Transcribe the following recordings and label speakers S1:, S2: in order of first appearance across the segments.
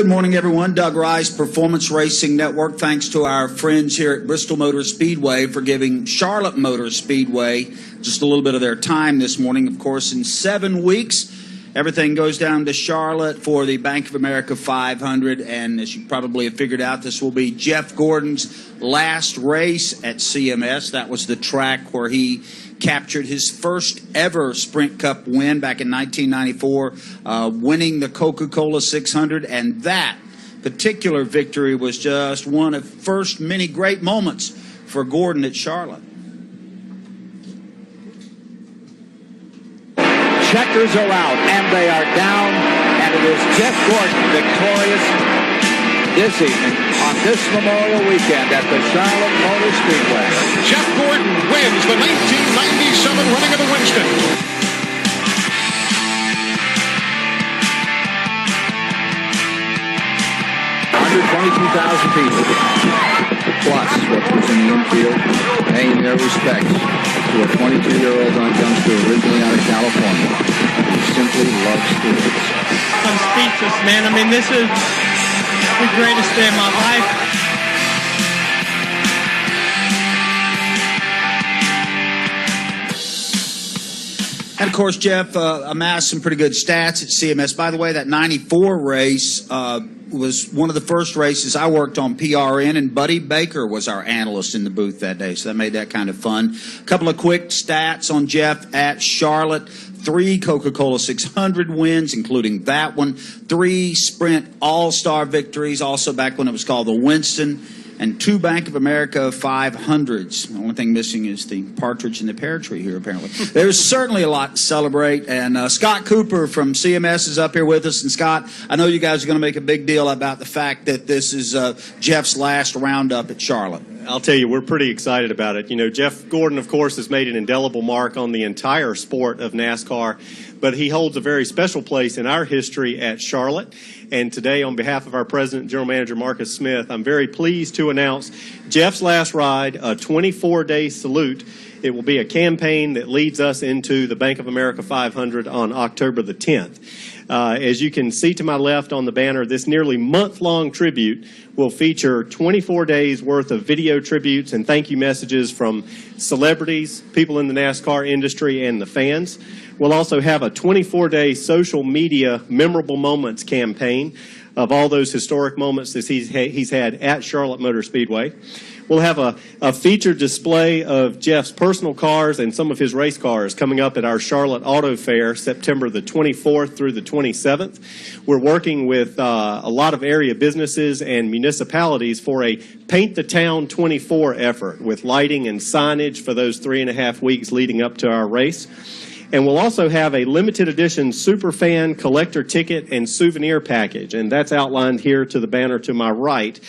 S1: Good morning, everyone. Doug Rice, Performance Racing Network. Thanks to our friends here at Bristol Motor Speedway for giving Charlotte Motor Speedway just a little bit of their time this morning. Of course, in 7 weeks, everything goes down to Charlotte for the Bank of America 500. And as you probably have figured out, this will be Jeff Gordon's last race at CMS. That was the track where he captured his first ever Sprint Cup win back in 1994, winning the Coca-Cola 600, and that particular victory was just one of the first many great moments for Gordon at Charlotte.
S2: Checkers are out, and they are down, and it is Jeff Gordon victorious this evening on this Memorial Weekend at the Charlotte Motor Speedway.
S3: Jeff Gordon wins the 1997 running of the Winston.
S2: 122,000 people, plus what was in the infield, paying their respects to a 22-year-old youngster originally out of California who simply loves to race.
S4: I'm speechless, man. I mean, this is the greatest day of my life.
S1: And, of course, Jeff amassed some pretty good stats at CMS. By the way, that 94 race was one of the first races I worked on PRN, and Buddy Baker was our analyst in the booth that day, so that made that kind of fun. A couple of quick stats on Jeff at Charlotte. 3 Coca-Cola 600 wins, including that one. 3 Sprint All-Star victories, also back when it was called the Winston. And 2 Bank of America 500s. The only thing missing is the partridge in the pear tree here, apparently. There's certainly a lot to celebrate. And Scott Cooper from CMS is up here with us. And, Scott, I know you guys are going to make a big deal about the fact that this is Jeff's last roundup at Charlotte.
S5: I'll tell you, we're pretty excited about it. You know, Jeff Gordon, of course, has made an indelible mark on the entire sport of NASCAR, but he holds a very special place in our history at Charlotte. And today, on behalf of our president, General Manager Marcus Smith, I'm very pleased to announce Jeff's last ride, a 24-day salute. It will be a campaign that leads us into the Bank of America 500 on October the 10th. As you can see to my left on the banner, this nearly month-long tribute will feature 24 days worth of video tributes and thank you messages from celebrities, people in the NASCAR industry, and the fans. We'll also have a 24-day social media memorable moments campaign of all those historic moments that he's had at Charlotte Motor Speedway. We'll have a featured display of Jeff's personal cars and some of his race cars coming up at our Charlotte Auto Fair, September the 24th through the 27th. We're working with a lot of area businesses and municipalities for a Paint the Town 24 effort with lighting and signage for those 3.5 weeks leading up to our race. And we'll also have a limited edition Superfan collector ticket and souvenir package, and that's outlined here to the banner to my right,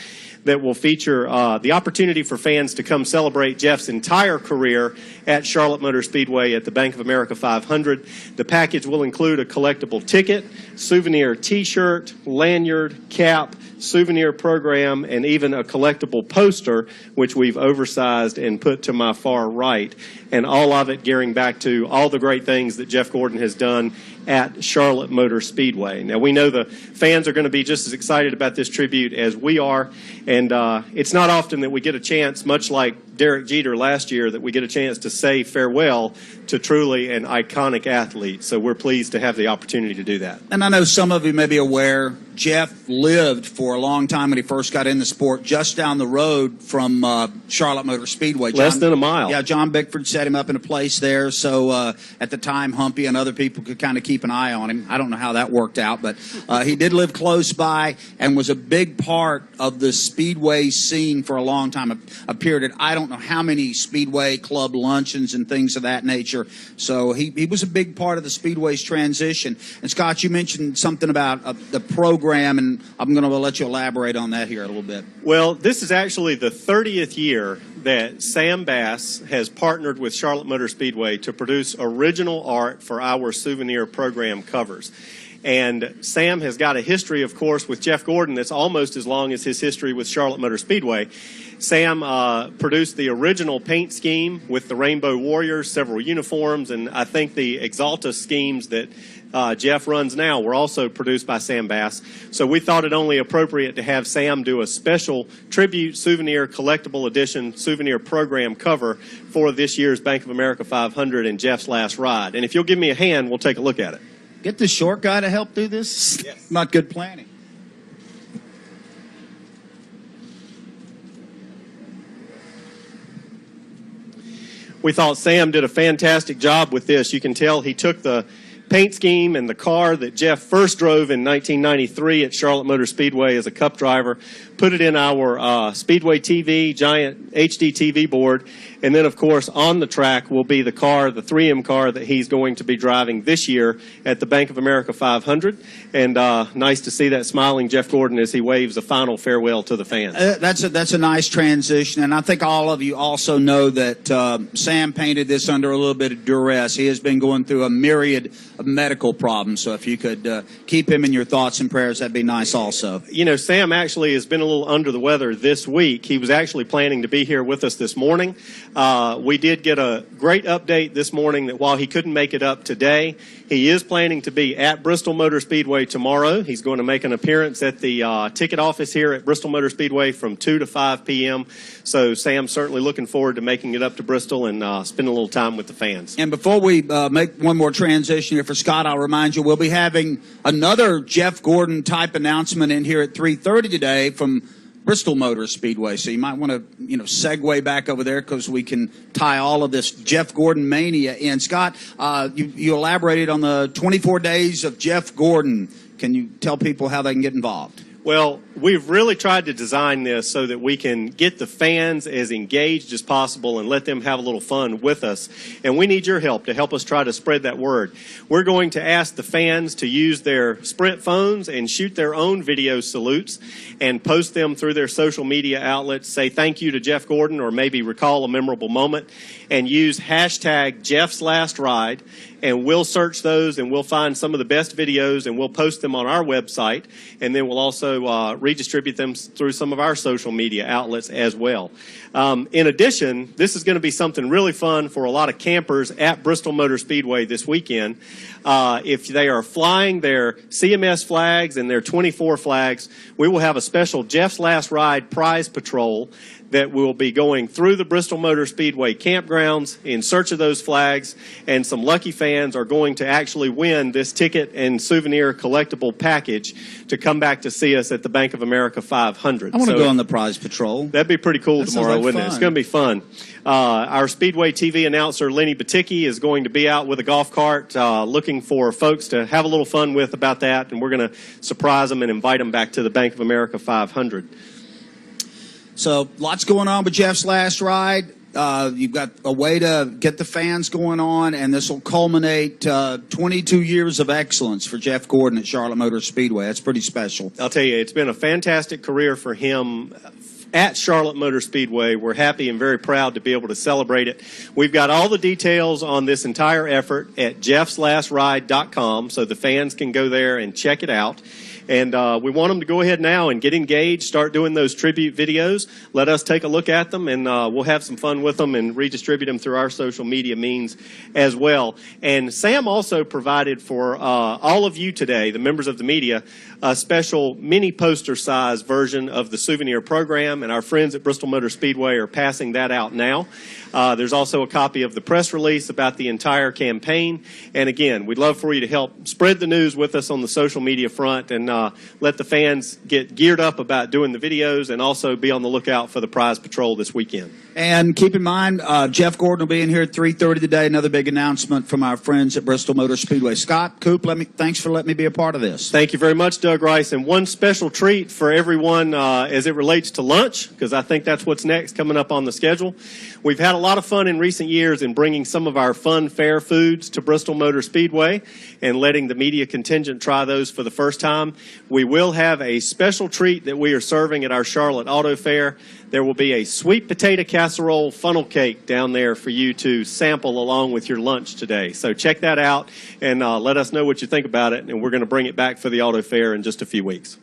S5: that will feature the opportunity for fans to come celebrate Jeff's entire career at Charlotte Motor Speedway at the Bank of America 500. The package will include a collectible ticket, souvenir T-shirt, lanyard, cap, souvenir program, and even a collectible poster, which we've oversized and put to my far right, and all of it gearing back to all the great things that Jeff Gordon has done at Charlotte Motor Speedway. Now, we know the fans are going to be just as excited about this tribute as we are, and it's not often that we get a chance, much like Derek Jeter last year, that we get a chance to say farewell to truly an iconic athlete. So we're pleased to have the opportunity to do that.
S1: And I know some of you may be aware, Jeff lived for a long time when he first got in the sport just down the road from Charlotte Motor Speedway.
S5: Less than a mile.
S1: Yeah, John Bickford set him up in a place there, so at the time Humpy and other people could kind of keep an eye on him. I don't know how that worked out, but he did live close by and was a big part of the Speedway scene for a long time. Appeared at I don't know how many Speedway club luncheons and things of that nature. So he was a big part of the Speedway's transition. And Scott, you mentioned something about the program, and I'm going to let you elaborate on that here a little bit.
S5: Well, this is actually the 30th year that Sam Bass has partnered with Charlotte Motor Speedway to produce original art for our souvenir program covers. And Sam has got a history, of course, with Jeff Gordon that's almost as long as his history with Charlotte Motor Speedway. Sam produced the original paint scheme with the Rainbow Warriors, several uniforms, and I think the Exalta schemes that Jeff runs now were also produced by Sam Bass. So we thought it only appropriate to have Sam do a special tribute souvenir collectible edition souvenir program cover for this year's Bank of America 500 and Jeff's last ride. And if you'll give me a hand, we'll take a look at it.
S1: Get the short guy to help do this?
S5: Yes.
S1: Not good planning.
S5: We thought Sam did a fantastic job with this. You can tell he took the paint scheme and the car that Jeff first drove in 1993 at Charlotte Motor Speedway as a cup driver, put it in our Speedway TV, giant HD TV board, and then, of course, on the track will be the car, the 3M car that he's going to be driving this year at the Bank of America 500. And nice to see that smiling Jeff Gordon as he waves a final farewell to the fans.
S1: That's a nice transition, and I think all of you also know that Sam painted this under a little bit of duress. He has been going through a myriad of medical problems, so if you could keep him in your thoughts and prayers, that'd be nice also.
S5: You know, Sam actually has been a little under the weather this week. He was actually planning to be here with us this morning. We did get a great update this morning that while he couldn't make it up today, he is planning to be at Bristol Motor Speedway tomorrow. He's going to make an appearance at the ticket office here at Bristol Motor Speedway from 2 to 5 p.m. So Sam's certainly looking forward to making it up to Bristol and spending a little time with the fans.
S1: And before we make one more transition here for Scott, I'll remind you we'll be having another Jeff Gordon type announcement in here at 3:30 today from Bristol Motor Speedway. So you might want to, segue back over there because we can tie all of this Jeff Gordon mania in. Scott, you elaborated on the 24 days of Jeff Gordon. Can you tell people how they can get involved?
S5: Well, we've really tried to design this so that we can get the fans as engaged as possible and let them have a little fun with us. And we need your help to help us try to spread that word. We're going to ask the fans to use their Sprint phones and shoot their own video salutes and post them through their social media outlets. Say thank you to Jeff Gordon or maybe recall a memorable moment and use hashtag Jeff's Last Ride. And we'll search those and we'll find some of the best videos and we'll post them on our website. And then we'll also redistribute them through some of our social media outlets as well. In addition, this is going to be something really fun for a lot of campers at Bristol Motor Speedway this weekend. If they are flying their CMS flags and their 24 flags, we will have a special Jeff's Last Ride prize patrol that will be going through the Bristol Motor Speedway campgrounds in search of those flags, and some lucky fans are going to actually win this ticket and souvenir collectible package to come back to see us at the Bank of America 500.
S1: I want to go on the prize patrol.
S5: That'd be pretty cool tomorrow,
S1: like
S5: wouldn't it? It's going to be fun. Our Speedway TV announcer, Lenny Baticki, is going to be out with a golf cart looking for folks to have a little fun with about that, and we're going to surprise them and invite them back to the Bank of America 500.
S1: So lots going on with Jeff's Last Ride. You've got a way to get the fans going on, and this will culminate 22 years of excellence for Jeff Gordon at Charlotte Motor Speedway. That's pretty special.
S5: I'll tell you, it's been a fantastic career for him at Charlotte Motor Speedway. We're happy and very proud to be able to celebrate it. We've got all the details on this entire effort at jeffslastride.com, so the fans can go there and check it out. And we want them to go ahead now and get engaged, start doing those tribute videos. Let us take a look at them, and we'll have some fun with them and redistribute them through our social media means as well. And Sam also provided for all of you today, the members of the media, a special mini poster size version of the souvenir program, and our friends at Bristol Motor Speedway are passing that out now. There's also a copy of the press release about the entire campaign. And again, we'd love for you to help spread the news with us on the social media front and let the fans get geared up about doing the videos and also be on the lookout for the prize patrol this weekend.
S1: And keep in mind, Jeff Gordon will be in here at 3:30 today. Another big announcement from our friends at Bristol Motor Speedway. Scott, Coop, thanks for letting me be a part of this.
S5: Thank you very much, Doug Rice. And one special treat for everyone as it relates to lunch, because I think that's what's next coming up on the schedule. We've had a lot of fun in recent years in bringing some of our fun fair foods to Bristol Motor Speedway and letting the media contingent try those for the first time. We will have a special treat that we are serving at our Charlotte Auto Fair. There will be a sweet potato casserole funnel cake down there for you to sample along with your lunch today. So check that out and let us know what you think about it, and we're going to bring it back for the Auto Fair in just a few weeks.